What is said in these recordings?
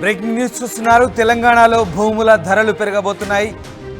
Breaking news చూస్తున్నారు. తెలంగాణలో భూముల ధరలు పెరగబోతున్నాయి.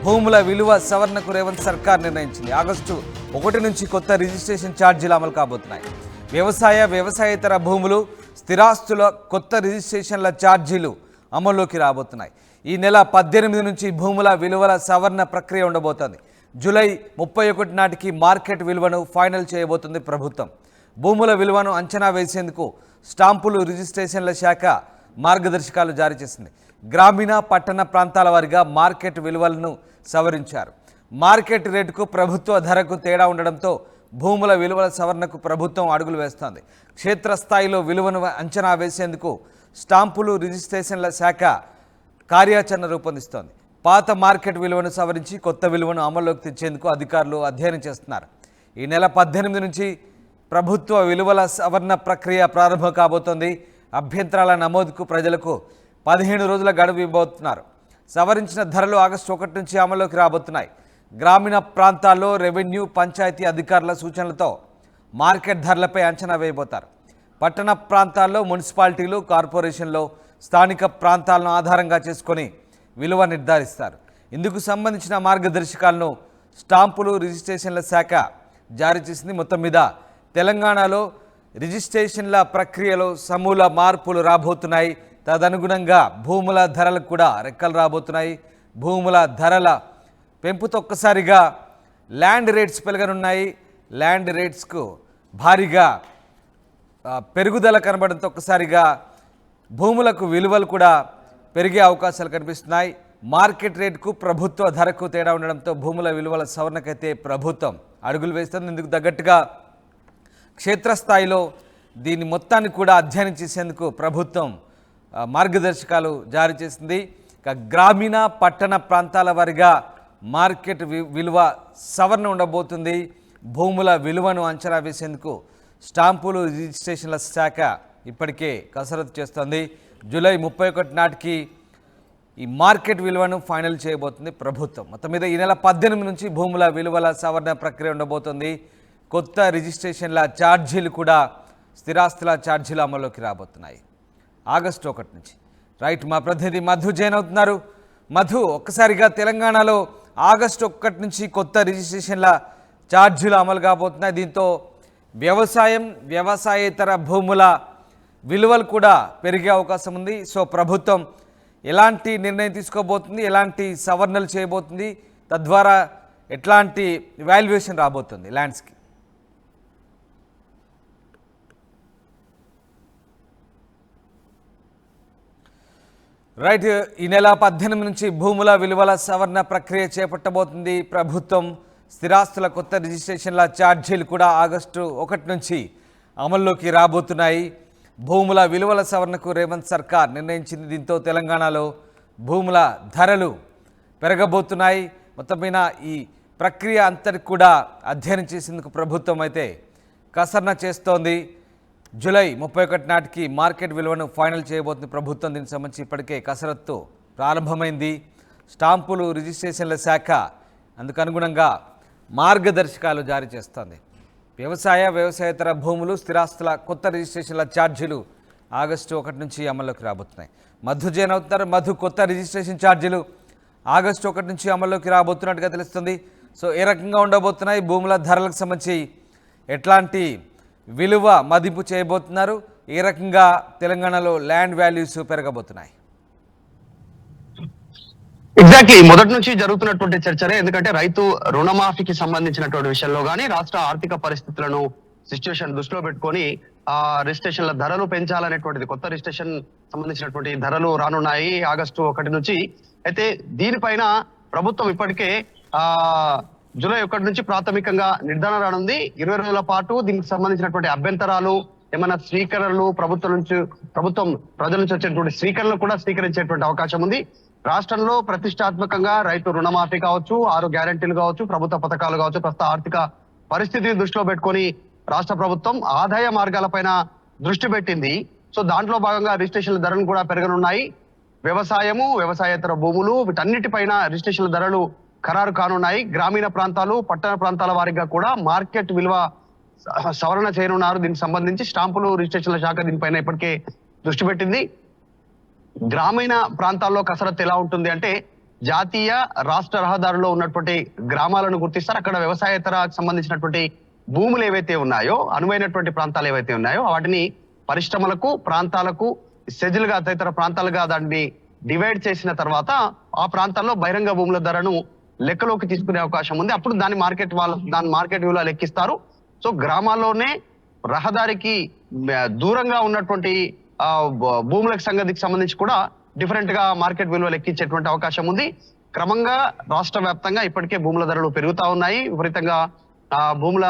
భూముల విలువ సవరణకు రేవంత్ సర్కార్ నిర్ణయించింది. ఆగస్టు 1 నుంచి కొత్త రిజిస్ట్రేషన్ ఛార్జీలు అమలు కాబోతున్నాయి. వ్యవసాయేతర భూములు, స్థిరాస్తుల కొత్త రిజిస్ట్రేషన్ల ఛార్జీలు అమల్లోకి రాబోతున్నాయి. ఈ నెల 18 నుంచి భూముల విలువల సవరణ ప్రక్రియ ఉండబోతోంది. జూలై 31 నాటికి మార్కెట్ విలువను ఫైనల్ చేయబోతుంది ప్రభుత్వం. భూముల విలువను అంచనా వేసేందుకు స్టాంపులు రిజిస్ట్రేషన్ల శాఖ మార్గదర్శకాలు జారీ చేసింది. గ్రామీణ పట్టణ ప్రాంతాల వారీగా మార్కెట్ విలువలను సవరించారు. మార్కెట్ రేటుకు ప్రభుత్వ ధరకు తేడా ఉండడంతో భూముల విలువల సవరణకు ప్రభుత్వం అడుగులు వేస్తోంది. క్షేత్రస్థాయిలో విలువను అంచనా వేసేందుకు స్టాంపులు రిజిస్ట్రేషన్ల శాఖ కార్యాచరణ రూపొందిస్తోంది. పాత మార్కెట్ విలువను సవరించి కొత్త విలువను అమల్లోకి తెచ్చేందుకు అధికారులు అధ్యయనం చేస్తున్నారు. ఈ నెల 18 నుంచి ప్రభుత్వ విలువల సవరణ ప్రక్రియ ప్రారంభం కాబోతోంది. అభ్యంతరాల నమోదుకు ప్రజలకు 15 రోజుల గడువు ఇవ్వబోతున్నారు. సవరించిన ధరలు ఆగస్టు 1 నుంచి అమల్లోకి రాబోతున్నాయి. గ్రామీణ ప్రాంతాల్లో రెవెన్యూ, పంచాయతీ అధికారుల సూచనలతో మార్కెట్ ధరలపై అంచనా వేయబోతారు. పట్టణ ప్రాంతాల్లో మున్సిపాలిటీలు, కార్పొరేషన్లో స్థానిక ప్రాంతాలను ఆధారంగా చేసుకొని విలువ నిర్ధారిస్తారు. ఇందుకు సంబంధించిన మార్గదర్శకాలను స్టాంపులు రిజిస్ట్రేషన్ల శాఖ జారీ చేసింది. మొత్తం మీద తెలంగాణలో రిజిస్ట్రేషన్ల ప్రక్రియలో సమూల మార్పులు రాబోతున్నాయి. తదనుగుణంగా భూముల ధరలకు కూడా రెక్కలు రాబోతున్నాయి. భూముల ధరల పెంపుతో ఒక్కసారిగా ల్యాండ్ రేట్స్ పెరగనున్నాయి. ల్యాండ్ రేట్స్కు భారీగా పెరుగుదల కనబడంతో ఒక్కసారిగా భూములకు విలువలు కూడా పెరిగే అవకాశాలు కనిపిస్తున్నాయి. మార్కెట్ రేటుకు ప్రభుత్వ ధరకు తేడా ఉండడంతో భూముల విలువల సవరణకైతే ప్రభుత్వం అడుగులు వేస్తుంది. ఇందుకు తగ్గట్టుగా క్షేత్రస్థాయిలో దీని మొత్తాన్ని కూడా అధ్యయనం చేసేందుకు ప్రభుత్వం మార్గదర్శకాలు జారీ చేసింది. ఇక గ్రామీణ పట్టణ ప్రాంతాల వారీగా మార్కెట్ విలువ సవరణ ఉండబోతుంది. భూముల విలువను అంచనా వేసేందుకు స్టాంపులు రిజిస్ట్రేషన్ల శాఖ ఇప్పటికే కసరత్తు చేస్తోంది. జూలై 31 నాటికి ఈ మార్కెట్ విలువను ఫైనల్ చేయబోతుంది ప్రభుత్వం. మొత్తం మీద ఈ నెల 18 నుంచి భూముల విలువల సవరణ ప్రక్రియ ఉండబోతుంది. కొత్త రిజిస్ట్రేషన్ల ఛార్జీలు కూడా స్థిరాస్తుల ఛార్జీలు అమల్లోకి రాబోతున్నాయి ఆగస్టు 1 నుంచి. రైట్, మా ప్రతినిధి మధు జాయిన్ అవుతున్నారు. మధు, ఒక్కసారిగా తెలంగాణలో ఆగస్టు 1 నుంచి కొత్త రిజిస్ట్రేషన్ల ఛార్జీలు అమలు కాబోతున్నాయి. దీంతో వ్యవసాయేతర భూముల విలువలు కూడా పెరిగే అవకాశం ఉంది. సో ప్రభుత్వం ఎలాంటి నిర్ణయం తీసుకోబోతుంది, ఎలాంటి సవరణలు చేయబోతుంది, తద్వారా ఎట్లాంటి వాల్యుయేషన్ రాబోతుంది ల్యాండ్స్కి? రైట్, ఈ నెల 18 నుంచి భూముల విలువల సవరణ ప్రక్రియ చేపట్టబోతుంది ప్రభుత్వం. స్థిరాస్తుల కొత్త రిజిస్ట్రేషన్ల ఛార్జీలు కూడా ఆగస్టు 1 నుంచి అమల్లోకి రాబోతున్నాయి. భూముల విలువల సవరణకు రేవంత్ సర్కార్ నిర్ణయించింది. దీంతో తెలంగాణలో భూముల ధరలు పెరగబోతున్నాయి. మొత్తం మీద ఈ ప్రక్రియ అంతటి కూడా అధ్యయనం చేసేందుకు ప్రభుత్వం అయితే కసరణ చేస్తోంది. జూలై 31 నాటికి మార్కెట్ విలువను ఫైనల్ చేయబోతుంది ప్రభుత్వం. దీనికి సంబంధించి ఇప్పటికే కసరత్తు ప్రారంభమైంది. స్టాంపులు రిజిస్ట్రేషన్ల శాఖ అందుకు అనుగుణంగా మార్గదర్శకాలు జారీ చేస్తోంది. వ్యవసాయేతర భూములు, స్థిరాస్తుల కొత్త రిజిస్ట్రేషన్ల ఛార్జీలు ఆగస్టు 1 నుంచి అమల్లోకి రాబోతున్నాయి. మధు జాయిన్ అవుతున్నారు. మధు, కొత్త రిజిస్ట్రేషన్ ఛార్జీలు ఆగస్టు 1 నుంచి అమల్లోకి రాబోతున్నట్టుగా తెలుస్తుంది. సో ఏ రకంగా ఉండబోతున్నాయి? భూముల ధరలకు సంబంధించి ఎట్లాంటి విలువ మదింపు చేయబోతున్నారు? ఏ రకంగా తెలంగాణలో ల్యాండ్ వాల్యూస్ పెరగబోతున్నాయి? ఎగ్జాక్ట్లీ మొదటి నుంచి జరుగుతున్నటువంటి చర్చనే. ఎందుకంటే రైతు రుణమాఫీకి సంబంధించినటువంటి విషయంలో కానీ రాష్ట్ర ఆర్థిక పరిస్థితులను సిచ్యువేషన్ దృష్టిలో పెట్టుకొని రిజిస్ట్రేషన్ల ధరలు పెంచాలనేటువంటిది, కొత్త రిజిస్ట్రేషన్ సంబంధించినటువంటి ధరలు రానున్నాయి ఆగస్టు 1 నుంచి. అయితే దీనిపైన ప్రభుత్వం ఇప్పటికే జూలై 1 నుంచి ప్రాథమికంగా నిర్ధారణ రానుంది. 20 రోజుల పాటు దీనికి సంబంధించినటువంటి అభ్యంతరాలు, ఏమైనా స్వీకరణలు ప్రభుత్వం ప్రజల నుంచి వచ్చేటువంటి స్వీకరణలు కూడా స్వీకరించేటువంటి అవకాశం ఉంది. రాష్ట్రంలో ప్రతిష్టాత్మకంగా రైతు రుణమాఫీ కావచ్చు, 6 గ్యారెంటీలు కావచ్చు, ప్రభుత్వ పథకాలు కావచ్చు, ప్రస్తుత ఆర్థిక పరిస్థితిని దృష్టిలో పెట్టుకొని రాష్ట్ర ప్రభుత్వం ఆదాయ మార్గాలపైన దృష్టి పెట్టింది. సో దాంట్లో భాగంగా రిజిస్ట్రేషన్ల ధరలు కూడా పెరగనున్నాయి. వ్యవసాయేతర భూములు, వీటన్నిటిపైన రిజిస్ట్రేషన్ల ధరలు ఖరారు కానున్నాయి. గ్రామీణ ప్రాంతాలు, పట్టణ ప్రాంతాల వారీగా కూడా మార్కెట్ విలువ సవరణ చేయనున్నారు. దీనికి సంబంధించి స్టాంపులు రిజిస్ట్రేషన్ల శాఖ దీనిపైన ఇప్పటికే దృష్టి పెట్టింది. గ్రామీణ ప్రాంతాల్లో కసరత్తు ఎలా ఉంటుంది అంటే జాతీయ రాష్ట్ర రహదారుల్లో ఉన్నటువంటి గ్రామాలను గుర్తిస్తారు. అక్కడ వ్యవసాయేతర సంబంధించినటువంటి భూములు ఏవైతే ఉన్నాయో, అనువైనటువంటి ప్రాంతాలు ఏవైతే ఉన్నాయో వాటిని పరిశ్రమలకు, ప్రాంతాలకు, సెజులుగా తదితర ప్రాంతాలుగా దాన్ని డివైడ్ చేసిన తర్వాత ఆ ప్రాంతాల్లో బహిరంగ భూముల ధరను లెక్కలోకి తీసుకునే అవకాశం ఉంది. అప్పుడు దాని మార్కెట్ విలువ లెక్కిస్తారు. సో గ్రామాల్లోనే రహదారికి దూరంగా ఉన్నటువంటి భూములకు సంబంధించి కూడా డిఫరెంట్ గా మార్కెట్ విలువ లెక్కించేటువంటి అవకాశం ఉంది. క్రమంగా రాష్ట్ర వ్యాప్తంగా ఇప్పటికే భూముల ధరలు పెరుగుతా ఉన్నాయి. విపరీతంగా భూముల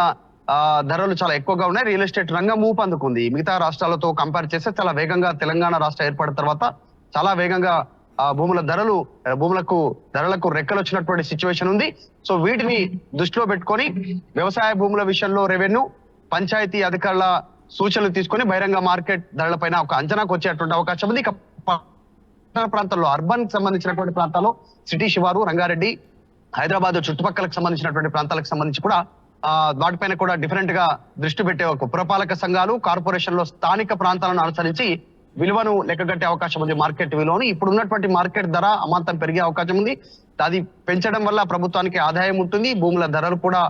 ధరలు చాలా ఎక్కువగా ఉన్నాయి. రియల్ ఎస్టేట్ రంగం ఊపందుకుంది. మిగతా రాష్ట్రాలతో కంపేర్ చేస్తే చాలా వేగంగా తెలంగాణ రాష్ట్రం ఏర్పడిన తర్వాత చాలా వేగంగా భూములకు ధరలకు రెక్కలు వచ్చినటువంటి సిచ్యువేషన్ ఉంది. సో వీటిని దృష్టిలో పెట్టుకొని వ్యవసాయ భూముల విషయంలో రెవెన్యూ, పంచాయతీ అధికారుల సూచనలు తీసుకొని బహిరంగ మార్కెట్ ధరల పైన ఒక అంచనాకు వచ్చేటువంటి అవకాశం ఉంది. ఇక పట్టణ ప్రాంతాల్లో, అర్బన్ సంబంధించినటువంటి ప్రాంతాల్లో, సిటీ శివారు, రంగారెడ్డి, హైదరాబాద్ చుట్టుపక్కలకు సంబంధించినటువంటి ప్రాంతాలకు సంబంధించి కూడా వాటిపైన కూడా డిఫరెంట్ గా దృష్టి పెట్టే ఒక పురపాలక సంఘాలు, కార్పొరేషన్లో స్థానిక ప్రాంతాలను అనుసరించి విలువను లెక్కగట్టే అవకాశం ఉంది. మార్కెట్ విలువను ఇప్పుడు ఉన్నటువంటి మార్కెట్ ధర అమాంతం పెరిగే అవకాశం ఉంది. అది పెంచడం వల్ల ప్రభుత్వానికి ఆదాయం ఉంటుంది. భూముల ధరలు కూడా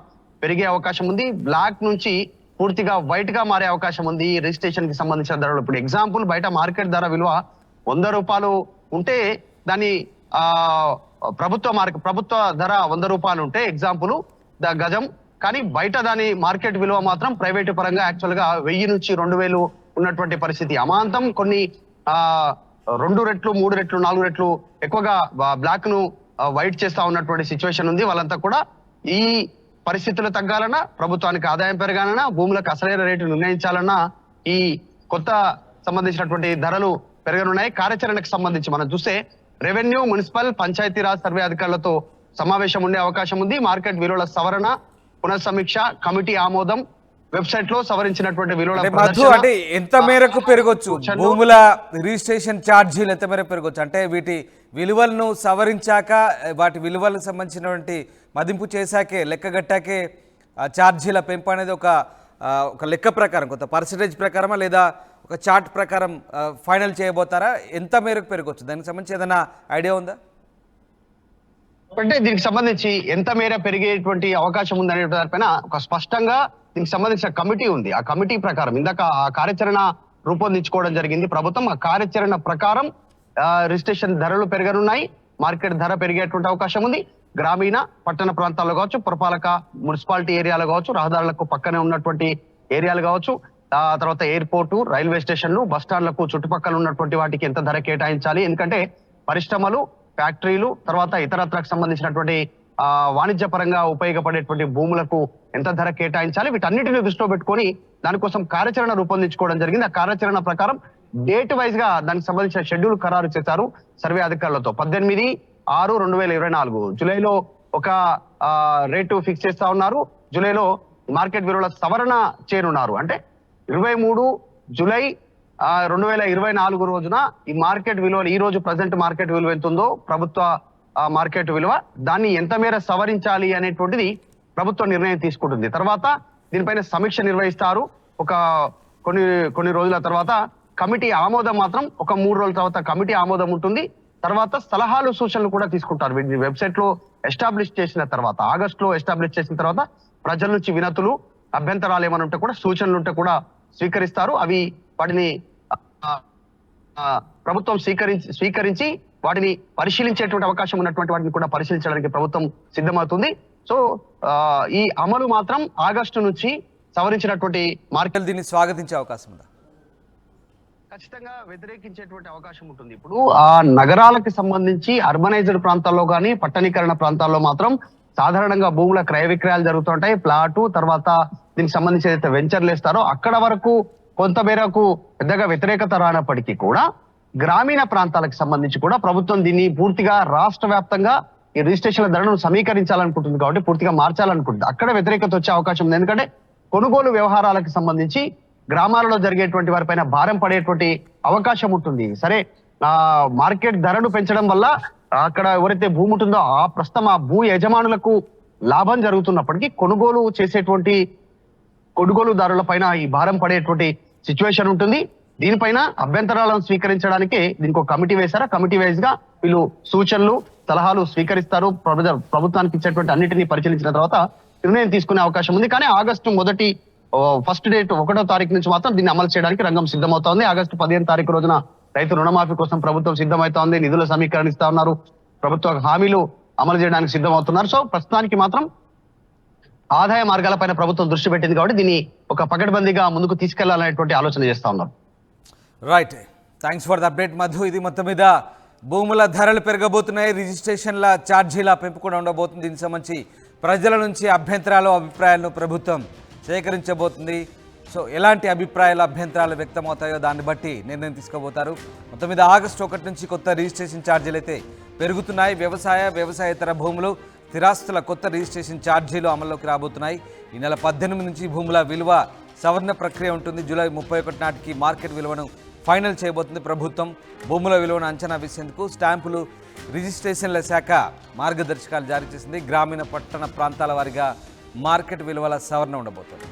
పెరిగే అవకాశం ఉంది. బ్లాక్ నుంచి పూర్తిగా వైట్ గా మారే అవకాశం ఉంది రిజిస్ట్రేషన్ కి సంబంధించిన ధరలు. ఇప్పుడు ఎగ్జాంపుల్, బయట మార్కెట్ ధర విలువ 100 రూపాయలు ఉంటే దాని ప్రభుత్వ ధర 100 రూపాయలు ఉంటే ఎగ్జాంపుల్ గజం, కానీ బయట దాని మార్కెట్ విలువ మాత్రం ప్రైవేటు పరంగా యాక్చువల్ గా 1000 నుంచి 2000 ఉన్నటువంటి పరిస్థితి. అమాంతం కొన్ని 2 రెట్లు, 3 రెట్లు, 4 రెట్లు ఎక్కువగా బ్లాక్ ను వైట్ చేస్తా ఉన్నటువంటి సిచ్యువేషన్ ఉంది. వాళ్ళంతా కూడా ఈ పరిస్థితులు తగ్గాలన్నా, ప్రభుత్వానికి ఆదాయం పెరగాలన్నా, భూములకు అసలైన రేటు నిర్ణయించాలన్నా ఈ కొత్త సంబంధించినటువంటి ధరలు పెరగనున్నాయి. కార్యాచరణకు సంబంధించి మనం చూస్తే రెవెన్యూ, మున్సిపల్, పంచాయతీరాజ్ సర్వే అధికారులతో సమావేశం ఉండే అవకాశం ఉంది. మార్కెట్ విలువల సవరణ, పునఃసమీక్ష, కమిటీ ఆమోదం, వెబ్సైట్ లో సవరించినటువంటి విలువల అంటే ఎంత మేరకు పెరగొచ్చు, భూముల రిజిస్ట్రేషన్ ఛార్జీలు ఎంత మేరకు పెరగొచ్చు అంటే వీటి విలువలను సవరించాక, వాటి విలువలకు సంబంధించినటువంటి మదింపు చేశాకే, లెక్కగట్టాకే ఛార్జీల పెంపు అనేది ఒక లెక్క ప్రకారం, కొంత పర్సంటేజ్ ప్రకారమా లేదా ఒక చార్ట్ ప్రకారం ఫైనల్ చేయబోతారా? ఎంత మేరకు పెరగొచ్చు, దానికి సంబంధించి ఏదైనా ఐడియా ఉందా? అంటే దీనికి సంబంధించి ఎంత మేర పెరిగేటువంటి అవకాశం ఉందనే దానిపైన ఒక స్పష్టంగా దీనికి సంబంధించిన కమిటీ ఉంది. ఆ కమిటీ ప్రకారం ఇందాక ఆ కార్యాచరణ రూపొందించుకోవడం జరిగింది ప్రభుత్వం. ఆ కార్యాచరణ ప్రకారం రిజిస్ట్రేషన్ ధరలు పెరగనున్నాయి. మార్కెట్ ధర పెరిగేటువంటి అవకాశం ఉంది. గ్రామీణ, పట్టణ ప్రాంతాల్లో కావచ్చు, పురపాలక, మున్సిపాలిటీ ఏరియాలు కావచ్చు, రహదారులకు పక్కనే ఉన్నటువంటి ఏరియాలు కావచ్చు, తర్వాత ఎయిర్పోర్టు, రైల్వే స్టేషన్లు, బస్ స్టాండ్లకు చుట్టుపక్కల ఉన్నటువంటి వాటికి ఎంత ధర కేటాయించాలి, ఎందుకంటే పరిశ్రమలు, ఫ్యాక్టరీలు, తర్వాత ఇతరత్రకు సంబంధించినటువంటి వాణిజ్య పరంగా ఉపయోగపడేటువంటి భూములకు ఎంత ధర కేటాయించాలి, వీటన్నిటిని దృష్టిలో పెట్టుకొని దానికోసం కార్యాచరణ రూపొందించుకోవడం జరిగింది. ఆ కార్యాచరణ ప్రకారం డేట్ వైజ్ గా దానికి సంబంధించిన షెడ్యూల్ ఖరారు చేశారు సర్వే అధికారులతో. 18/6/2024 జూలైలో ఒక రేటు ఫిక్స్ చేస్తా ఉన్నారు. జూలైలో మార్కెట్ విలువల సవరణ చేయనున్నారు. అంటే 23 జూలై 2024 రోజున ఈ మార్కెట్ విలువలు, ఈ రోజు ప్రజెంట్ మార్కెట్ విలువ ఎంత ఉందో ప్రభుత్వ మార్కెట్ విలువ, దాన్ని ఎంత మేర సవరించాలి అనేటువంటిది ప్రభుత్వం నిర్ణయం తీసుకుంటుంది. తర్వాత దీనిపైన సమీక్ష నిర్వహిస్తారు. కొన్ని రోజుల తర్వాత కమిటీ ఆమోదం మాత్రం ఒక 3 రోజుల తర్వాత కమిటీ ఆమోదం ఉంటుంది. తర్వాత సలహాలు, సూచనలు కూడా తీసుకుంటారు. వీటిని వెబ్సైట్ లో ఎస్టాబ్లిష్ చేసిన తర్వాత, ఆగస్టులో ఎస్టాబ్లిష్ చేసిన తర్వాత ప్రజల నుంచి వినతులు, అభ్యంతరాలు ఏమైనా ఉంటే కూడా, సూచనలు ఉంటే కూడా స్వీకరిస్తారు. వాటిని ప్రభుత్వం స్వీకరించి వాటిని పరిశీలించేటువంటి అవకాశం ఉన్నటువంటి వాటిని కూడా పరిశీలించడానికి ప్రభుత్వం సిద్ధమవుతుంది. సో ఈ అమలు మాత్రం ఆగస్టు నుంచి సవరించినటువంటి మార్కెట్ దీన్ని స్వాగతించే అవకాశం ఉందా? ఖచ్చితంగా వ్యతిరేకించేటువంటి అవకాశం ఉంటుంది. ఇప్పుడు ఆ నగరాలకు సంబంధించి అర్బనైజ్డ్ ప్రాంతాల్లో కానీ, పట్టణీకరణ ప్రాంతాల్లో మాత్రం సాధారణంగా భూముల క్రయ విక్రయాలు జరుగుతుంటాయి. ప్లాటు, తర్వాత దీనికి సంబంధించి ఏదైతే వెంచర్లు వేస్తారో అక్కడ వరకు కొంత మేరకు పెద్దగా వ్యతిరేకత రానప్పటికీ కూడా గ్రామీణ ప్రాంతాలకు సంబంధించి కూడా ప్రభుత్వం దీన్ని పూర్తిగా రాష్ట్ర వ్యాప్తంగా ఈ రిజిస్ట్రేషన్ల ధరను సమీకరించాలనుకుంటుంది కాబట్టి, పూర్తిగా మార్చాలనుకుంటుంది. అక్కడ వ్యతిరేకత వచ్చే అవకాశం ఉంది. ఎందుకంటే కొనుగోలు వ్యవహారాలకు సంబంధించి గ్రామాలలో జరిగేటువంటి వారిపైన భారం పడేటువంటి అవకాశం ఉంటుంది. సరే, మార్కెట్ ధరను పెంచడం వల్ల అక్కడ ఎవరైతే భూమి ఉంటుందో ప్రస్తుతం ఆ భూ యజమానులకు లాభం జరుగుతున్నప్పటికీ కొనుగోలు చేసేటువంటి కొనుగోలుదారుల పైన ఈ భారం పడేటువంటి సిచ్యువేషన్ ఉంటుంది. దీనిపైన అభ్యంతరాలను స్వీకరించడానికి దీనికి ఒక కమిటీ వేశారు. కమిటీ వైజ్ గా వీళ్ళు సూచనలు సలహాలు స్వీకరిస్తారు. ప్రభుత్వానికి ఇచ్చేటువంటి అన్నిటినీ పరిశీలించిన తర్వాత నిర్ణయం తీసుకునే అవకాశం ఉంది. కానీ ఆగస్టు ఫస్ట్ డేట్ 1వ తారీఖు నుంచి మాత్రం దీన్ని అమలు చేయడానికి రంగం సిద్ధమవుతోంది. ఆగస్టు 15వ తారీఖు రోజున రైతు రుణమాఫీ కోసం ప్రభుత్వం సిద్ధమవుతోంది. నిధుల సమీకరణిస్తా ఉన్నారు. ప్రభుత్వ హామీలు అమలు చేయడానికి సిద్ధమవుతున్నారు. సో ప్రస్తుతానికి మాత్రం ఆదాయ మార్గాలపైన ప్రభుత్వం దృష్టి పెట్టింది కాబట్టి దీన్ని ఒక పకడ్బందీగా ముందుకు తీసుకెళ్లాలనేటువంటి ఆలోచన చేస్తా ఉన్నారు. Right, thanks for the update Madhu. ఇది మొత్తం మీద భూముల ధరలు పెరగబోతున్నాయి, రిజిస్ట్రేషన్ల ఛార్జీల పెంపు కూడా ఉండబోతుంది. దీనికి సంబంధించి ప్రజల నుంచి అభ్యంతరాలు అభిప్రాయాలను ప్రభుత్వం సేకరించబోతుంది. సో ఎలాంటి అభిప్రాయాలు అభ్యంతరాలు వ్యక్తమవుతాయో దాన్ని బట్టి నిర్ణయం తీసుకోబోతారు. మొత్తం మీద ఆగస్టు 1 నుంచి కొత్త రిజిస్ట్రేషన్ ఛార్జీలు అయితే పెరుగుతున్నాయి. వ్యవసాయేతర భూములు స్థిరాస్తుల కొత్త రిజిస్ట్రేషన్ ఛార్జీలు అమల్లోకి రాబోతున్నాయి. ఈ నెల 18 నుంచి భూముల విలువ సవరణ ప్రక్రియ ఉంటుంది. జూలై 31 నాటికి మార్కెట్ విలువను ఫైనల్ చేయబోతుంది ప్రభుత్వం. భూముల విలువను అంచనా వేసేందుకు స్టాంపులు రిజిస్ట్రేషన్ల శాఖ మార్గదర్శకాలు జారీ చేసింది. గ్రామీణ పట్టణ ప్రాంతాల వారీగా మార్కెట్ విలువల సవరణ ఉండబోతుంది.